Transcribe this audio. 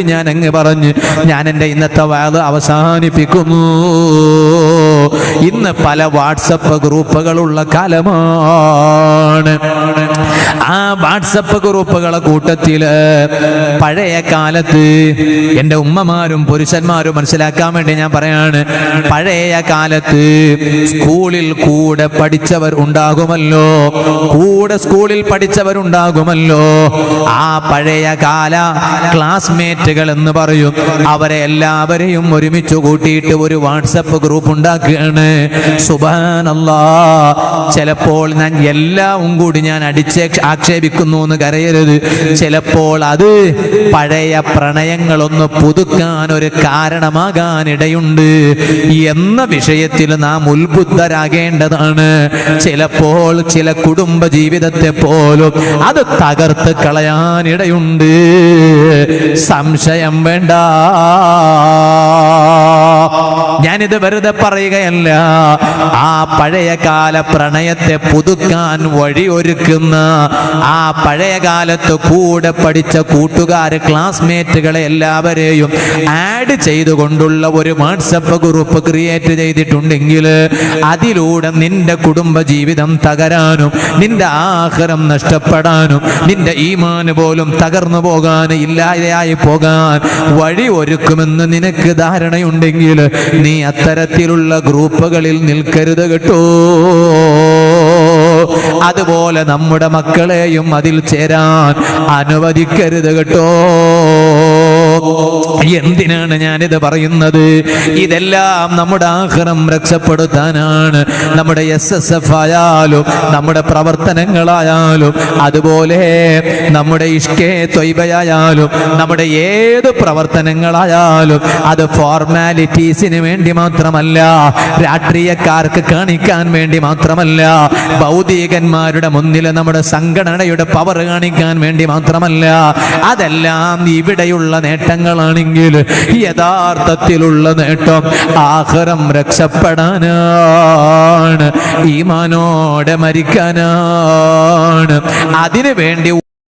ഞാൻ അങ്ങ് പറഞ്ഞ് ഞാൻ എൻ്റെ ഇന്നത്തെ വാദ് അവസാനിപ്പിക്കുന്നു. ഇന്ന് പല വാട്സപ്പ് ഗ്രൂപ്പുകളുള്ള കാലമാണ്. ആ വാട്സപ്പ് ഗ്രൂപ്പുകളെ കൂട്ടത്തില് പഴയ കാലത്ത് എൻ്റെ ഉമ്മമാരും പുരുഷന്മാരും മനസ്സിലാക്കാൻ വേണ്ടി ഞാൻ പറയാണ്, പഴയ കാലത്ത് സ്കൂളിൽ കൂടെ പഠിച്ചവർ ഉണ്ടാകുമല്ലോ, സ്കൂളിൽ പഠിച്ചവരുണ്ടാകുമല്ലോ. ആ പഴയ കാല ക്ലാസ്മേറ്റ് എന്ന് പറയും. അവരെ എല്ലാവരെയും ഒരുമിച്ച് കൂട്ടിയിട്ട് ഒരു വാട്സപ്പ് ഗ്രൂപ്പ് ഉണ്ടാക്കുകയാണ്. സുബ്ഹാനല്ലാഹ്, ചിലപ്പോൾ ഞാൻ എല്ലാം കൂടി ഞാൻ ആക്ഷേപിക്കുന്നു എന്ന് കരയരുത്. ചിലപ്പോൾ അത് പഴയ പ്രണയങ്ങളൊന്ന് പുതുക്കാൻ ഒരു കാരണമാകാനിടയുണ്ട് എന്ന വിഷയത്തിൽ നാം ഉത്ബുദ്ധരാകേണ്ടതാണ്. ചിലപ്പോൾ ചില കുടുംബ ജീവിതത്തെ പോലും അത് തകർത്ത് കളയാനിടയുണ്ട്. സംശയം വേണ്ട. ഞാനിത് വെറുതെ പറയുകയല്ല. ആ പഴയകാല പ്രണയത്തെ പുതുക്കാൻ വഴിയൊരുക്കുന്ന, ആ പഴയകാലത്ത് കൂടെ പഠിച്ച കൂട്ടുകാര് ക്ലാസ്മേറ്റുകളെ എല്ലാവരെയും ആഡ് ചെയ്തുകൊണ്ടുള്ള ഒരു വാട്സപ്പ് ഗ്രൂപ്പ് ക്രിയേറ്റ് ചെയ്തിട്ടുണ്ടെങ്കിൽ അതിലൂടെ നിന്റെ കുടുംബ ജീവിതം തകരാനും നിന്റെ ആഖിറം നഷ്ടപ്പെടാനും നിന്റെ ഈമാൻ പോലും തകർന്നു പോകാൻ ഇല്ലാതെയായി പോകാൻ വഴി ഒരുക്കുമെന്ന് നിനക്ക് ധാരണയുണ്ടെങ്കിൽ നീ അത്തരത്തിലുള്ള ഗ്രൂപ്പുകളിൽ നിൽക്കരുത് കേട്ടോ. അതുപോലെ നമ്മുടെ മക്കളെയും അതിൽ ചേരാൻ അനുവദിക്കരുത് കേട്ടോ. എന്തിനാണ് ഞാനിത് പറയുന്നത്? ഇതെല്ലാം നമ്മുടെ ആഖിറം രക്ഷപ്പെടുത്താനാണ്. നമ്മുടെ SSF ആയാലും നമ്മുടെ പ്രവർത്തനങ്ങളായാലും അതുപോലെ നമ്മുടെ ഇഷ്കേ ത്വയ്ബയായാലും നമ്മുടെ ഏത് പ്രവർത്തനങ്ങളായാലും അത് ഫോർമാലിറ്റീസിന് വേണ്ടി മാത്രമല്ല, രാഷ്ട്രീയക്കാർക്ക് കാണിക്കാൻ വേണ്ടി മാത്രമല്ല, ഭൗതികന്മാരുടെ മുന്നിൽ നമ്മുടെ സംഘടനയുടെ പവർ കാണിക്കാൻ വേണ്ടി മാത്രമല്ല. അതെല്ലാം ഇവിടെയുള്ള നേട്ടങ്ങളാണെങ്കിൽ യഥാർത്ഥത്തിലുള്ള നേട്ടം ആഖിറം രക്ഷപ്പെടാനാണ്, ഈമാനോടെ മരിക്കാനാണ്. അതിനു വേണ്ടി